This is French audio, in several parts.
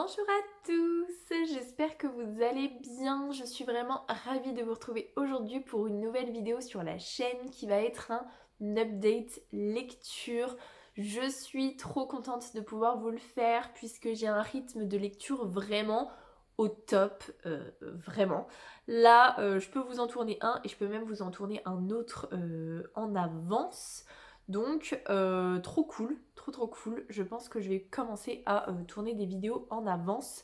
Bonjour à tous, j'espère que vous allez bien. Je suis vraiment ravie de vous retrouver aujourd'hui pour une nouvelle vidéo sur la chaîne qui va être un update lecture. Je suis trop contente de pouvoir vous le faire puisque j'ai un rythme de lecture vraiment au top, vraiment. Là, je peux vous en tourner un et je peux même vous en tourner un autre en avance. Donc trop cool, trop cool. Je pense que je vais commencer à tourner des vidéos en avance.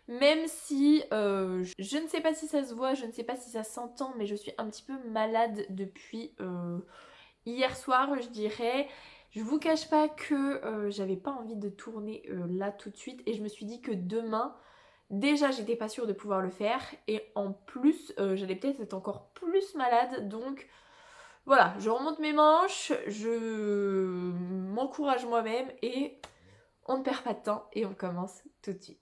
Même si je ne sais pas si ça se voit, je ne sais pas si ça s'entend, mais je suis un petit peu malade depuis hier soir, je dirais. Je vous cache pas que j'avais pas envie de tourner là tout de suite et je me suis dit que demain, déjà j'étais pas sûre de pouvoir le faire et en plus j'allais peut-être être encore plus malade, donc voilà, je remonte mes manches, je m'encourage moi-même et on ne perd pas de temps et on commence tout de suite.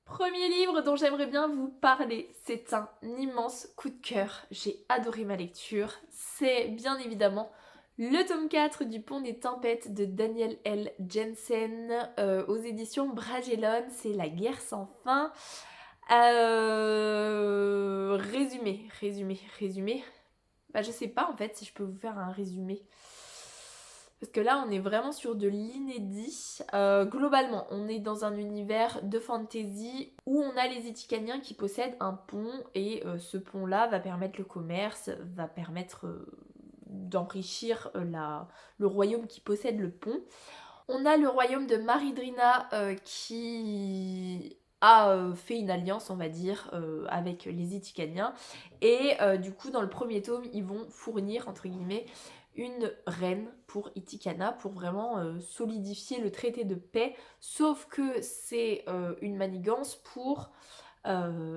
Premier livre dont j'aimerais bien vous parler, c'est un immense coup de cœur. J'ai adoré ma lecture. C'est bien évidemment le tome 4 du Pont des Tempêtes de Daniel L. Jensen aux éditions Bragelonne. C'est La guerre sans fin. Résumé. Bah, je sais pas en fait si je peux vous faire un résumé. Parce que là, on est vraiment sur de l'inédit. Globalement, on est dans un univers de fantasy où on a les Itikaniens qui possèdent un pont et ce pont-là va permettre le commerce, va permettre d'enrichir le royaume qui possède le pont. On a le royaume de Maridrina qui a fait une alliance, on va dire, avec les Itikaniens. Et du coup, dans le premier tome, ils vont fournir, entre guillemets, une reine pour Itikana pour vraiment solidifier le traité de paix. Sauf que c'est une manigance pour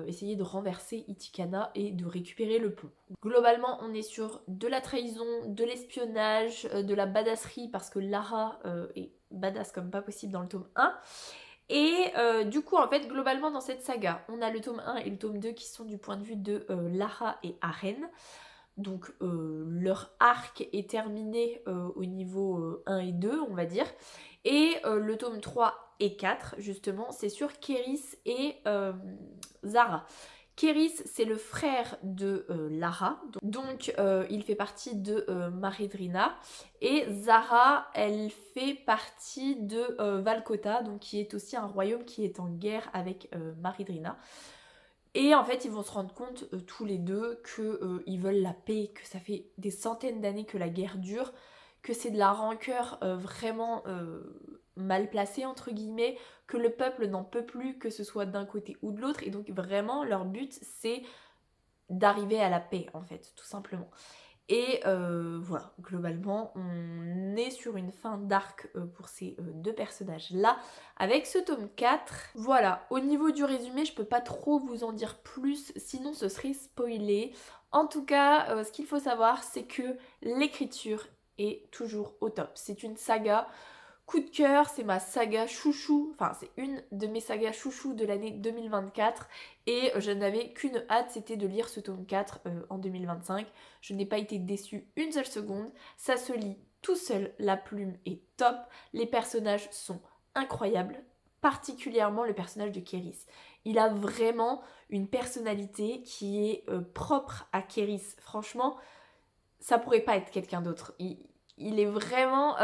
essayer de renverser Itikana et de récupérer le pont. Globalement, on est sur de la trahison, de l'espionnage, de la badasserie parce que Lara est badass comme pas possible dans le tome 1. Et du coup, en fait, globalement, dans cette saga, on a le tome 1 et le tome 2 qui sont du point de vue de Lara et Aren. Donc, leur arc est terminé au niveau 1 et 2, on va dire. Et le tome 3 et 4, justement, c'est sur Kéris et Zara. Kéris, c'est le frère de Lara, donc il fait partie de Maridrina. Et Zara, elle fait partie de Valcota, donc qui est aussi un royaume qui est en guerre avec Maridrina. Et en fait, ils vont se rendre compte tous les deux qu'ils veulent la paix, que ça fait des centaines d'années que la guerre dure, que c'est de la rancœur vraiment mal placée, entre guillemets, que le peuple n'en peut plus, que ce soit d'un côté ou de l'autre. Et donc vraiment, leur but, c'est d'arriver à la paix, en fait, tout simplement. Et voilà, globalement, on est sur une fin d'arc pour ces deux personnages-là, avec ce tome 4. Voilà, au niveau du résumé, je peux pas trop vous en dire plus, sinon ce serait spoilé. En tout cas, ce qu'il faut savoir, c'est que l'écriture est toujours au top. C'est une saga coup de cœur, c'est ma saga chouchou, enfin c'est une de mes sagas chouchou de l'année 2024 et je n'avais qu'une hâte, c'était de lire ce tome 4 en 2025. Je n'ai pas été déçue une seule seconde, ça se lit tout seul, la plume est top, les personnages sont incroyables, particulièrement le personnage de Kéris. Il a vraiment une personnalité qui est propre à Kéris. Franchement, ça pourrait pas être quelqu'un d'autre. Il est vraiment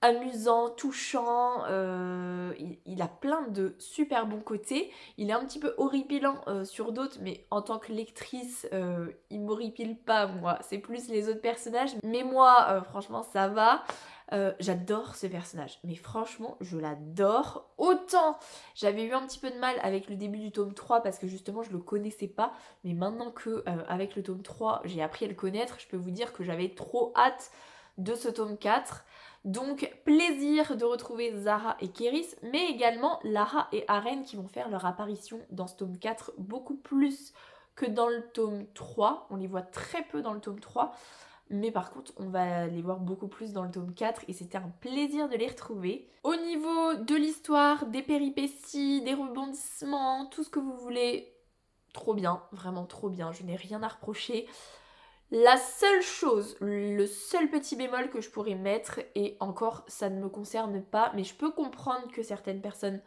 amusant, touchant, il a plein de super bons côtés. Il est un petit peu horripilant sur d'autres, mais en tant que lectrice, il m'horripile pas moi. C'est plus les autres personnages, mais moi, franchement, ça va. J'adore ce personnage, mais franchement, je l'adore. Autant j'avais eu un petit peu de mal avec le début du tome 3 parce que justement je le connaissais pas, mais maintenant que avec le tome 3 j'ai appris à le connaître, je peux vous dire que j'avais trop hâte de ce tome 4. Donc plaisir de retrouver Zara et Kéris, mais également Lara et Aren qui vont faire leur apparition dans ce tome 4 beaucoup plus que dans le tome 3. On les voit très peu dans le tome 3, mais par contre on va les voir beaucoup plus dans le tome 4 et c'était un plaisir de les retrouver. Au niveau de l'histoire, des péripéties, des rebondissements, tout ce que vous voulez, trop bien, vraiment trop bien, je n'ai rien à reprocher. La seule chose, le seul petit bémol que je pourrais mettre, et encore ça ne me concerne pas, mais je peux comprendre que certaines personnes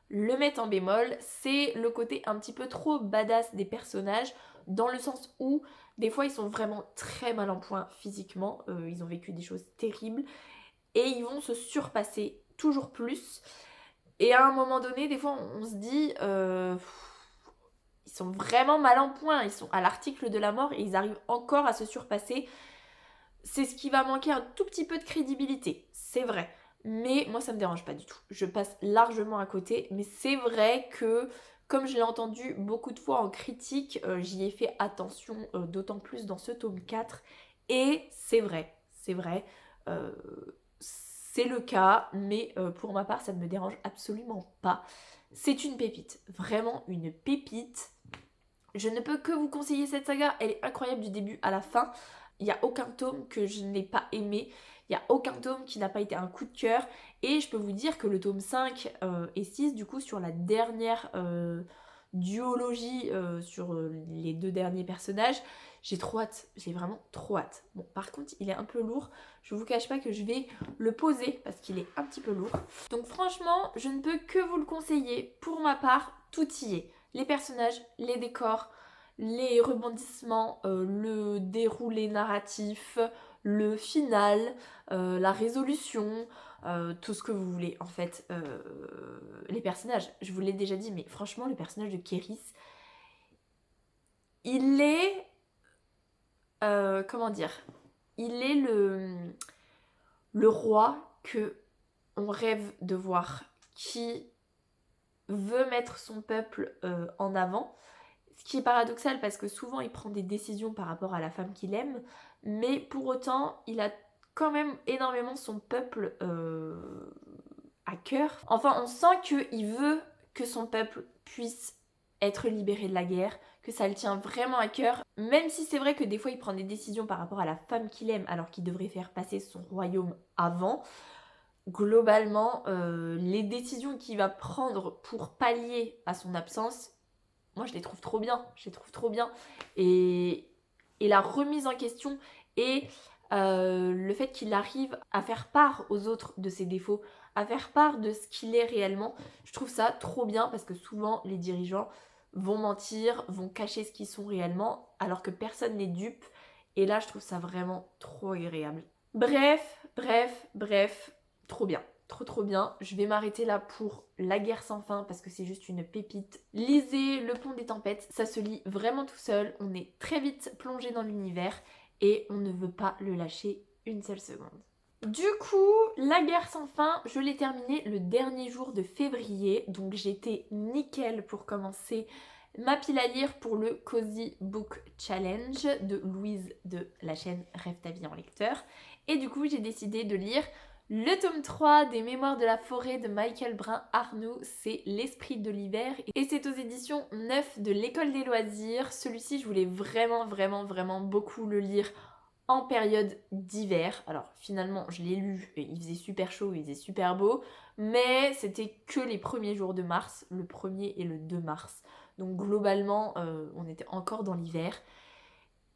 le mettre en bémol, c'est le côté un petit peu trop badass des personnages, dans le sens où des fois ils sont vraiment très mal en point physiquement, ils ont vécu des choses terribles, et ils vont se surpasser toujours plus. Et à un moment donné, des fois on se dit, ils sont vraiment mal en point, ils sont à l'article de la mort et ils arrivent encore à se surpasser. C'est ce qui va manquer un tout petit peu de crédibilité, c'est vrai. Mais moi ça me dérange pas du tout. Je passe largement à côté. Mais c'est vrai que, comme je l'ai entendu beaucoup de fois en critique, j'y ai fait attention d'autant plus dans ce tome 4. Et c'est vrai, c'est vrai. euh, c'est le cas, mais pour ma part ça ne me dérange absolument pas. C'est une pépite, vraiment une pépite. Je ne peux que vous conseiller cette saga, elle est incroyable du début à la fin. Il n'y a aucun tome que je n'ai pas aimé, il n'y a aucun tome qui n'a pas été un coup de cœur. Et je peux vous dire que le tome 5 et 6, du coup, sur la dernière duologie, sur les deux derniers personnages, j'ai trop hâte, j'ai vraiment trop hâte. Bon, par contre, il est un peu lourd, je vous cache pas que je vais le poser parce qu'il est un petit peu lourd. Donc franchement, je ne peux que vous le conseiller. Pour ma part, tout y est. Les personnages, les décors, les rebondissements, le déroulé narratif, le final, la résolution, tout ce que vous voulez en fait. Les personnages, je vous l'ai déjà dit, mais franchement le personnage de Kéris, il est... comment dire? Il est le roi que on rêve de voir, qui veut mettre son peuple en avant. Ce qui est paradoxal parce que souvent il prend des décisions par rapport à la femme qu'il aime, mais pour autant il a quand même énormément son peuple à cœur. Enfin, on sent qu'il veut que son peuple puisse être libéré de la guerre, que ça le tient vraiment à cœur, même si c'est vrai que des fois il prend des décisions par rapport à la femme qu'il aime alors qu'il devrait faire passer son royaume avant. Globalement, les décisions qu'il va prendre pour pallier à son absence, moi je les trouve trop bien, je les trouve trop bien. Et la remise en question et le fait qu'il arrive à faire part aux autres de ses défauts, à faire part de ce qu'il est réellement, je trouve ça trop bien parce que souvent les dirigeants vont mentir, vont cacher ce qu'ils sont réellement alors que personne n'est dupe. Et là je trouve ça vraiment trop agréable. Bref, trop bien. Trop bien. Je vais m'arrêter là pour La guerre sans fin parce que c'est juste une pépite. Lisez Le pont des tempêtes, ça se lit vraiment tout seul. On est très vite plongé dans l'univers et on ne veut pas le lâcher une seule seconde. Du coup, La guerre sans fin, je l'ai terminé le dernier jour de février, donc j'étais nickel pour commencer ma pile à lire pour le Cozy Book Challenge de Louise de la chaîne Rêve ta vie en lecteur. Et du coup, j'ai décidé de lire le tome 3 des Mémoires de la forêt de Michael Brun Arnoux, c'est L'esprit de l'hiver et c'est aux éditions 9 de l'École des loisirs. Celui-ci, je voulais vraiment beaucoup le lire en période d'hiver. Alors finalement, je l'ai lu, et il faisait super chaud, il faisait super beau, mais c'était que les premiers jours de mars, le 1er et le 2 mars. Donc globalement, on était encore dans l'hiver.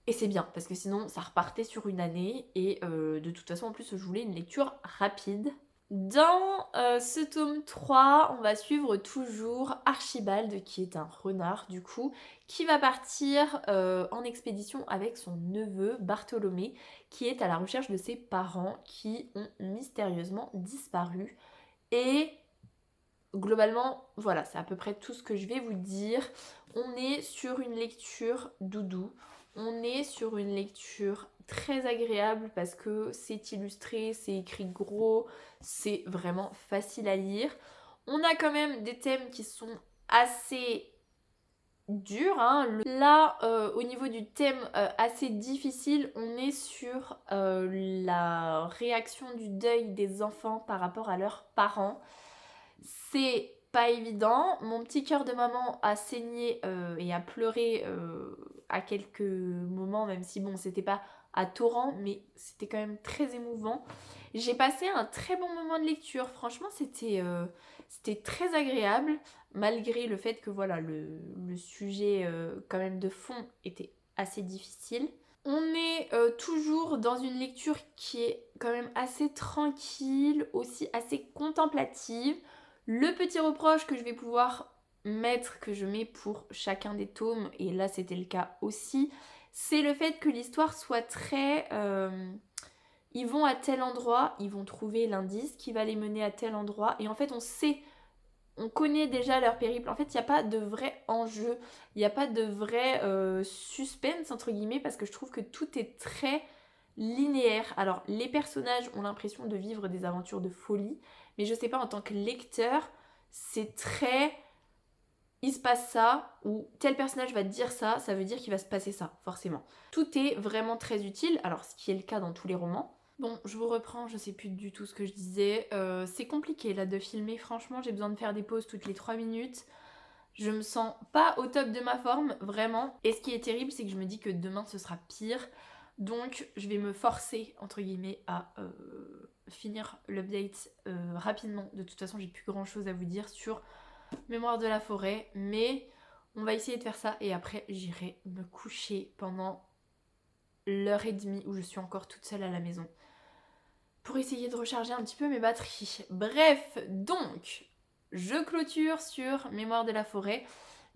Et c'est bien, parce que sinon ça repartait sur une année, et de toute façon en plus je voulais une lecture rapide. Dans ce tome 3, on va suivre toujours Archibald, qui est un renard du coup, qui va partir en expédition avec son neveu Bartholomé, qui est à la recherche de ses parents qui ont mystérieusement disparu. Et globalement, voilà, c'est à peu près tout ce que je vais vous dire. On est sur une lecture doudou. On est sur une lecture très agréable parce que c'est illustré, c'est écrit gros, c'est vraiment facile à lire. On a quand même des thèmes qui sont assez durs, hein. Là, au niveau du thème assez difficile, on est sur la réaction du deuil des enfants par rapport à leurs parents. C'est pas évident. Mon petit cœur de maman a saigné et a pleuré à quelques moments, même si bon, c'était pas à torrent, mais c'était quand même très émouvant. J'ai passé un très bon moment de lecture. Franchement, c'était très agréable, malgré le fait que voilà, le sujet quand même de fond était assez difficile. On est toujours dans une lecture qui est quand même assez tranquille, aussi assez contemplative. Le petit reproche que je vais pouvoir mettre, que je mets pour chacun des tomes, et là c'était le cas aussi, c'est le fait que l'histoire soit très... ils vont à tel endroit, ils vont trouver l'indice qui va les mener à tel endroit, et en fait on connaît déjà leur périple. En fait, il n'y a pas de vrai enjeu, il n'y a pas de vrai suspense, entre guillemets, parce que je trouve que tout est très linéaire. Alors, les personnages ont l'impression de vivre des aventures de folie, mais je sais pas, en tant que lecteur, c'est très... Il se passe ça, ou tel personnage va dire ça, ça veut dire qu'il va se passer ça, forcément. Tout est vraiment très utile, alors ce qui est le cas dans tous les romans. Bon, je vous reprends, je sais plus du tout ce que je disais. C'est compliqué là de filmer, franchement, j'ai besoin de faire des pauses toutes les 3 minutes. Je me sens pas au top de ma forme, vraiment. Et ce qui est terrible, c'est que je me dis que demain ce sera pire. Donc je vais me forcer, entre guillemets, à finir l'update rapidement. De toute façon, j'ai plus grand chose à vous dire sur Mémoire de la forêt. Mais on va essayer de faire ça et après j'irai me coucher pendant l'heure et demie où je suis encore toute seule à la maison pour essayer de recharger un petit peu mes batteries. Bref, donc, je clôture sur Mémoire de la forêt.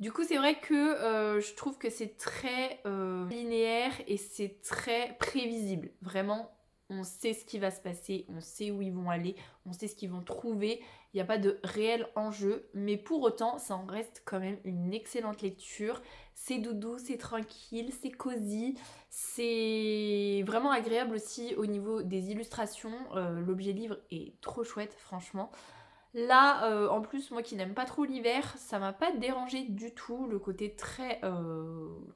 Du coup, c'est vrai que je trouve que c'est très linéaire et c'est très prévisible. Vraiment, on sait ce qui va se passer, on sait où ils vont aller, on sait ce qu'ils vont trouver. Il n'y a pas de réel enjeu, mais pour autant, ça en reste quand même une excellente lecture. C'est doudou, c'est tranquille, c'est cosy, c'est vraiment agréable aussi au niveau des illustrations. L'objet livre est trop chouette, franchement. Là, en plus, moi qui n'aime pas trop l'hiver, ça m'a pas dérangé du tout. Le côté très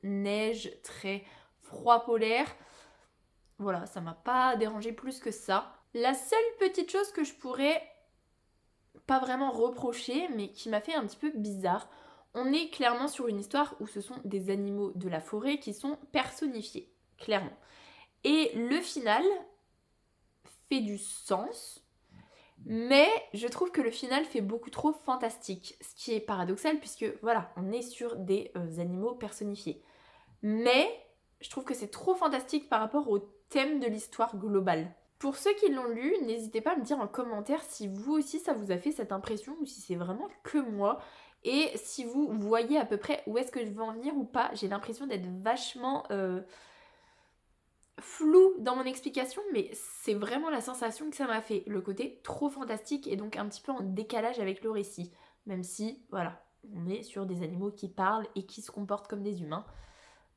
neige, très froid polaire. Voilà, ça m'a pas dérangé plus que ça. La seule petite chose que je pourrais pas vraiment reprocher, mais qui m'a fait un petit peu bizarre, on est clairement sur une histoire où ce sont des animaux de la forêt qui sont personnifiés, clairement. Et le final fait du sens, mais je trouve que le final fait beaucoup trop fantastique, ce qui est paradoxal puisque voilà, on est sur des animaux personnifiés. Mais je trouve que c'est trop fantastique par rapport au thème de l'histoire globale. Pour ceux qui l'ont lu, n'hésitez pas à me dire en commentaire si vous aussi ça vous a fait cette impression ou si c'est vraiment que moi. Et si vous voyez à peu près où est-ce que je veux en venir ou pas, j'ai l'impression d'être vachement floue dans mon explication, mais c'est vraiment la sensation que ça m'a fait. Le côté trop fantastique et donc un petit peu en décalage avec le récit. Même si, voilà, on est sur des animaux qui parlent et qui se comportent comme des humains.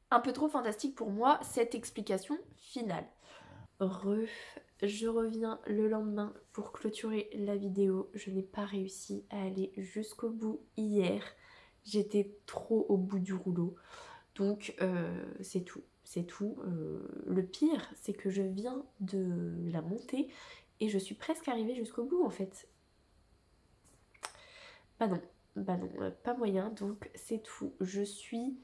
Un peu trop fantastique pour moi, cette explication finale. Je reviens le lendemain pour clôturer la vidéo. Je n'ai pas réussi à aller jusqu'au bout hier. J'étais trop au bout du rouleau. Donc c'est tout. C'est tout. Le pire, c'est que je viens de la monter et je suis presque arrivée jusqu'au bout en fait. Bah non, pas moyen. Donc c'est tout. Je suis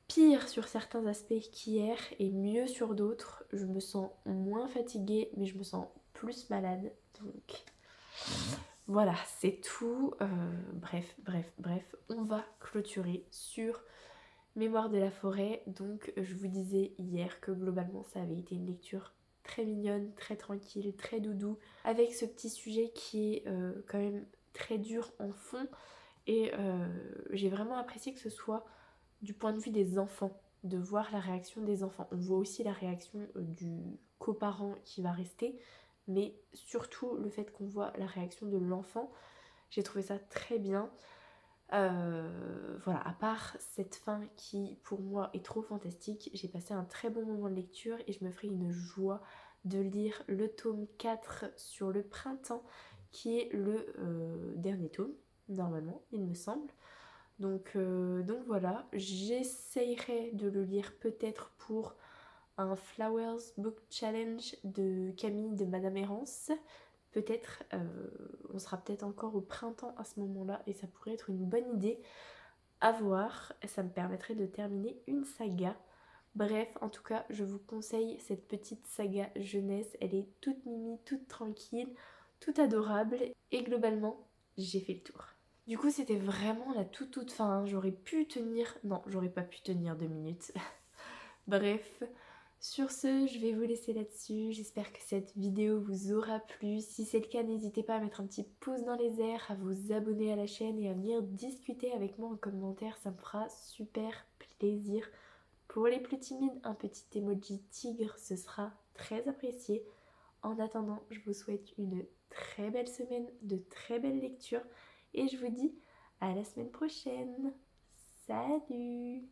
pire sur certains aspects qu'hier et mieux sur d'autres. Je me sens moins fatiguée, mais je me sens plus malade. Donc voilà, c'est tout. Bref, on va clôturer sur Mémoire de la forêt. Donc je vous disais hier que globalement ça avait été une lecture très mignonne, très tranquille, très doudou, avec ce petit sujet qui est quand même très dur en fond. Et j'ai vraiment apprécié que ce soit du point de vue des enfants, de voir la réaction des enfants. On voit aussi la réaction du coparent qui va rester, mais surtout le fait qu'on voit la réaction de l'enfant. J'ai trouvé ça très bien. Voilà, à part cette fin qui pour moi est trop fantastique, j'ai passé un très bon moment de lecture et je me ferai une joie de lire le tome 4 sur le printemps, qui est le dernier tome, normalement, il me semble. Donc voilà, j'essayerai de le lire peut-être pour un Flowers Book Challenge de Camille de Madame Errance. Peut-être, on sera peut-être encore au printemps à ce moment-là et ça pourrait être une bonne idée à voir. Ça me permettrait de terminer une saga. Bref, en tout cas, je vous conseille cette petite saga jeunesse. Elle est toute mimi, toute tranquille, toute adorable et globalement, j'ai fait le tour. Du coup, c'était vraiment la toute fin. J'aurais pu tenir... Non, j'aurais pas pu tenir 2 minutes. Bref, Sur ce, je vais vous laisser là-dessus. J'espère que cette vidéo vous aura plu. Si c'est le cas, n'hésitez pas à mettre un petit pouce dans les airs, à vous abonner à la chaîne et à venir discuter avec moi en commentaire. Ça me fera super plaisir. Pour les plus timides, un petit emoji tigre, ce sera très apprécié. En attendant, je vous souhaite une très belle semaine, de très belles lectures et je vous dis à la semaine prochaine. Salut!